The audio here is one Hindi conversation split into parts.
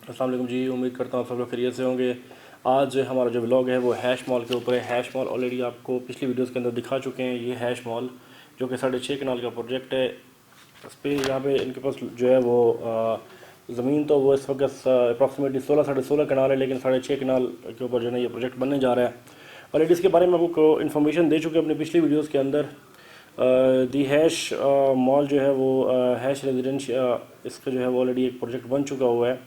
अस्सलाम वालेकुम जी। उम्मीद करता हूँ आप सब लोग खैरियत से होंगे। आज हमारा जो व्लॉग है वो हैश मॉल के ऊपर है। हैश मॉल ऑलरेडी आपको पिछली वीडियोस के अंदर दिखा चुके हैं। ये हैश मॉल जो कि 6.5 कनाल का प्रोजेक्ट है। इस पर यहाँ पे इनके पास जो है वो ज़मीन तो वो इस वक्त अप्रॉक्सीमेटली 16 कनाल है, लेकिन 6.5 कनाल के ऊपर जो है ये प्रोजेक्ट बनने जा रहा है। ऑलरेडी इसके बारे में आपको इन्फॉर्मेशन दे चुके हैं अपनी पिछली वीडियोज़ के अंदर। दी हैश मॉल जो है वो हैश रेजिडेंशियल इसका जो है वो ऑलरेडी एक प्रोजेक्ट बन चुका हुआ है।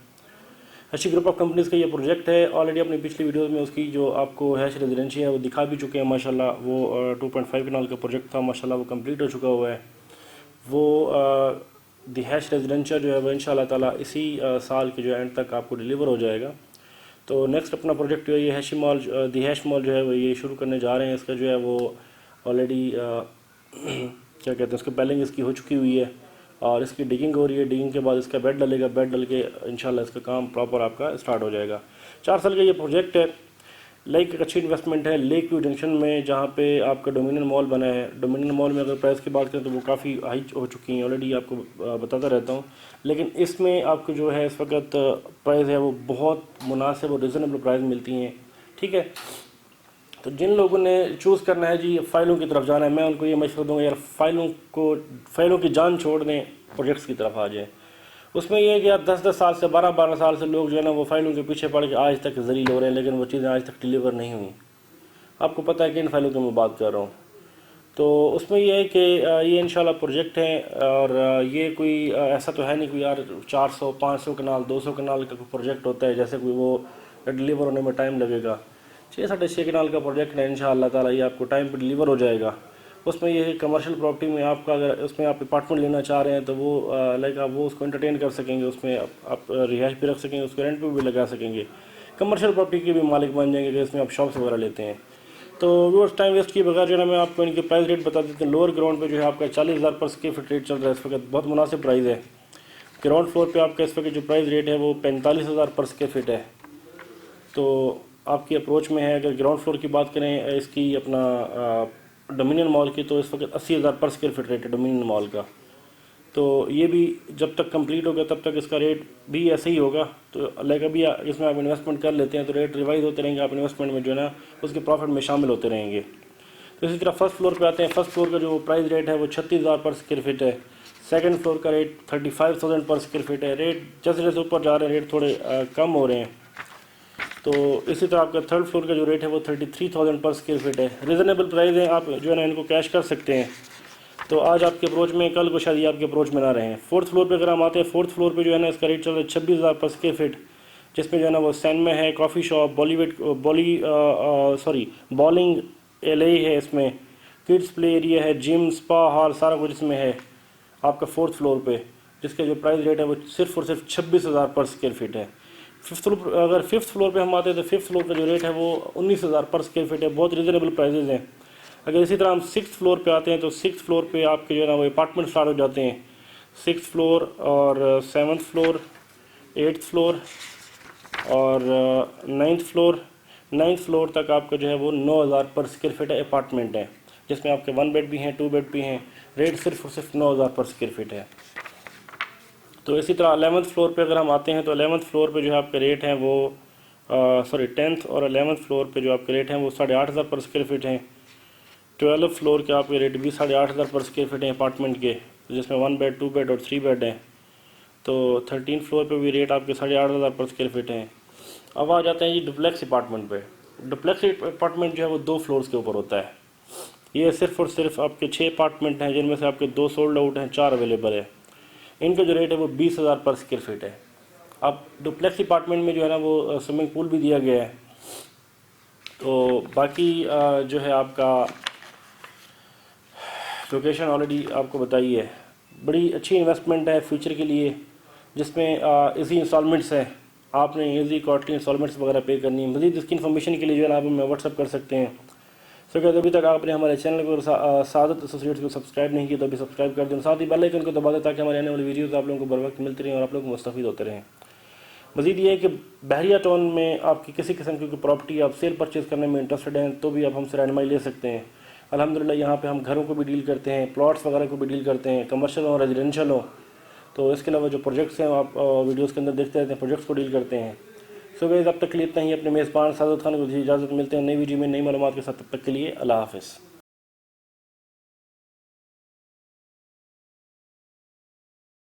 हैशी ग्रुप ऑफ कंपनीज़ का ये प्रोजेक्ट है। ऑलरेडी अपनी पिछली वीडियोस में उसकी जो आपको हैश रेजिडेंशियल है वो दिखा भी चुके हैं माशाल्लाह। वो 2.5 कनाल का प्रोजेक्ट था, माशाल्लाह वो कंप्लीट हो चुका हुआ है। वो दी हैश रेजिडेंशियल जो है वो इंशाल्लाह ताला इसी साल के जो एंड तक आपको डिलीवर हो जाएगा। तो नेक्स्ट अपना प्रोजेक्ट जो है ये हैशी मॉल दी हैश मॉल जो है वो ये शुरू करने जा रहे हैं। इसका जो है वो ऑलरेडी क्या कहते हैं, उसकी बैलिंग इसकी हो चुकी हुई है और इसकी डिगिंग हो रही है। डिगिंग के बाद इसका बेड डलेगा, बेड डल के इंशाल्लाह इसका काम प्रॉपर आपका स्टार्ट हो जाएगा। 4 साल का ये प्रोजेक्ट है। लेक एक अच्छी इन्वेस्टमेंट है। लेक व्यू जंक्शन में जहाँ पे आपका डोमिनियन मॉल बना है, डोमिनियन मॉल में अगर प्राइस की बात करें तो वो काफ़ी हाई हो चुकी हैं, ऑलरेडी आपको बताता रहता हूँ। लेकिन इसमें आपको जो है इस वक्त प्राइस है वो बहुत मुनासिब और रिजनेबल प्राइस मिलती हैं। ठीक है, तो जिन लोगों ने चूज़ करना है जी फाइलों की तरफ जाना है, मैं उनको ये मशवरा दूंगा यार फाइलों की जान छोड़ दें, प्रोजेक्ट्स की तरफ आ जाएँ। उसमें यह है कि यार 10-10 साल से 12-12 साल से लोग जो है ना वो फाइलों के पीछे पड़ के आज तक जलील हो रहे हैं, लेकिन वो चीज़ें आज तक डिलीवर नहीं हुई। आपको पता है कि इन फाइलों की मैं बात कर रहा हूँ। तो उसमें यह है कि ये इंशाल्लाह प्रोजेक्ट है और ये कोई ऐसा तो है नहीं कि यार 400 500 कनाल 200 कनाल का प्रोजेक्ट होता है जैसे कोई वो डिलीवर होने में टाइम लगेगा। 6-6.5 कनाल का प्रोजेक्ट है, इंशाल्लाह ताला ये आपको टाइम पर डिलीवर हो जाएगा। उसमें ये है कमर्शियल प्रॉपर्टी में आपका अगर उसमें आप अपार्टमेंट लेना चाह रहे हैं तो वो लाइक आप वो उसको एंटरटेन कर सकेंगे, उसमें आप रिहाइश भी रख सकेंगे, उसको रेंट पे भी लगा सकेंगे। कमर्शियल प्रॉपर्टी के भी मालिक बन जाएंगे कि इसमें आप शॉप्स वगैरह लेते हैं। तो व्यूअर्स टाइम वेस्ट किए बगैर जो है मैं आपको इनके प्राइस रेट बता देते हैं। लोअर ग्राउंड पे जो है आपका 40,000 पर स्क्वायर फीट रेट चल रहा है इस वक्त, बहुत मुनासिब प्राइस है। ग्राउंड फ्लोर पे आपका इस वक्त जो प्राइस रेट है वो 45,000 पर स्क्वायर फीट है। तो आपकी अप्रोच में है, अगर ग्राउंड फ्लोर की बात करें इसकी अपना डोमिनियन मॉल की, तो इस वक्त 80,000 पर स्क्वायर फीट रेट है डोमिनियन मॉल का। तो ये भी जब तक कंप्लीट होगा तब तक इसका रेट भी ऐसे ही होगा। तो लाइक अभी इसमें आप इन्वेस्टमेंट कर लेते हैं तो रेट रिवाइज होते रहेंगे, आप इन्वेस्टमेंट में जो है ना उसके प्रॉफिट में शामिल होते रहेंगे। तो इसी तरह फर्स्ट फ्लोर पे आते हैं। फर्स्ट फ्लोर का जो प्राइस रेट है वो 36,000 पर स्क्वायर फीट है। सेकंड फ्लोर का रेट 35,000 पर स्क्वायर फीट है। रेट जैसे जैसे ऊपर जा रहे हैं रेट थोड़े कम हो रहे हैं। तो इसी तरह आपका थर्ड फ्लोर का जो रेट है वो 33,000 पर स्क्वायर फीट है। रिजनेबल प्राइस है, आप जो है ना इनको कैश कर सकते हैं। तो आज आपके अप्रोच में, कल को शायद ये आपके अप्रोच में ना रहे। फोर्थ फ्लोर पे अगर हम आते हैं, फोर्थ फ्लोर पे जो है ना इसका रेट चल रहा है 26,000 पर स्क्वायर फीट, जिसमें जो है ना वो सैन में है, कॉफ़ी शॉप, बॉलिंग एले है, इसमें किड्स प्ले एरिया है, जिम, स्पा हॉल, सारा कुछ इसमें है आपका फोर्थ फ्लोर पे, जिसका जो प्राइस रेट है वो सिर्फ और सिर्फ 26,000 पर स्क्वायर फीट है। फिफ्थ फ्लोर पे हम आते हैं तो फिफ्थ फ्लोर का जो रेट है वो 19,000 पर स्क्वायर फीट है। बहुत रिजनेबल प्राइजेज हैं। अगर इसी तरह हम सिक्स फ्लोर पे आते हैं तो सिक्स फ्लोर पे आपके जो है ना वो अपार्टमेंट स्टार्ट हो जाते हैं। सिक्स फ्लोर और सेवन्थ फ्लोर, एट्थ फ्लोर और नाइन्थ फ्लोर तक आपका जो है वो 9,000 पर स्क्वायर फीट अपार्टमेंट है, जिसमें आपके 1 बेड भी हैं, 2 बेड भी हैं। रेट सिर्फ और सिर्फ 9,000 पर स्क्वायर फीट है। तो इसी तरह 11th फ्लोर पे अगर हम आते हैं तो 11th फ्लोर पे जो है आपके रेट हैं वो 10th और 11th फ्लोर पे जो आपके रेट हैं वो 8,500 पर स्क्वायर फीट हैं। 12th फ्लोर के आपके रेट भी 8,500 पर स्क्वायर फीट हैं अपार्टमेंट के, जिसमें 1 बेड, 2 बेड और 3 बेड हैं। तो 13th फ्लोर पे भी रेट आपके 8,500 पर स्क्वायर फीट हैं। अब आ जाते हैं जी डुप्लेक्स अपार्टमेंट पे। डुप्लेक्स अपार्टमेंट जो है वो 2 फ्लोर्स के ऊपर होता है। ये सिर्फ और सिर्फ आपके 6 अपार्टमेंट हैं, जिनमें से आपके 2 सोल्ड आउट हैं, 4 अवेलेबल है। इनका जो रेट है वो 20,000 पर स्क्वायर फीट है। अब डुप्लेक्स अपार्टमेंट में जो है ना वो स्विमिंग पूल भी दिया गया है। तो बाकी जो है आपका लोकेशन ऑलरेडी आपको बताई है। बड़ी अच्छी इन्वेस्टमेंट है फ्यूचर के लिए, जिसमें इजी इंस्टॉलमेंट्स हैं। आपने इजी क्वार्टरली इंस्टॉलमेंट्स वगैरह पे करनी है। मज़ीद इसकी इन्फॉर्मेशन के लिए जो है ना आप हमें व्हाट्सअप कर सकते हैं। सो अगर अभी तक आपने हमारे चैनल को सादत एसोसिएट्स को सब्सक्राइब नहीं किया तो अभी सब्सक्राइब कर दें, साथ ही बेल आइकन को दबा दें ताकि हमारे आने वाली वीडियोज़ आप लोगों को बर वक्त मिलती रहें और आप लोग मुस्तफ़ीद होते रहें। मज़ीद ये है कि बहरिया टाउन में आपकी किसी किस्म की प्रॉपर्टी आप सेल परचेज़ करने में इंटरेस्टेड हैं तो भी आप हमसे रहनुमाई ले सकते हैं। अल्हम्दुलिल्लाह यहाँ पे हम घरों को भी डील करते हैं, प्लॉट्स वगैरह को भी डील करते हैं, कमर्शियल हो, रेजिडेंशियल हो। तो इसके अलावा जो प्रोजेक्ट्स हैं आप वीडियोज़ के अंदर देखते रहते हैं, प्रोजेक्ट्स को डील करते हैं। सो गाइस अब तक के लिए इतना ही। अपने मेज़बान सादत खान को इजाज़त, मिलते हैं नई वीडियो में नई मालूमात के साथ। तब तक के लिए अल्लाह हाफ़िज़।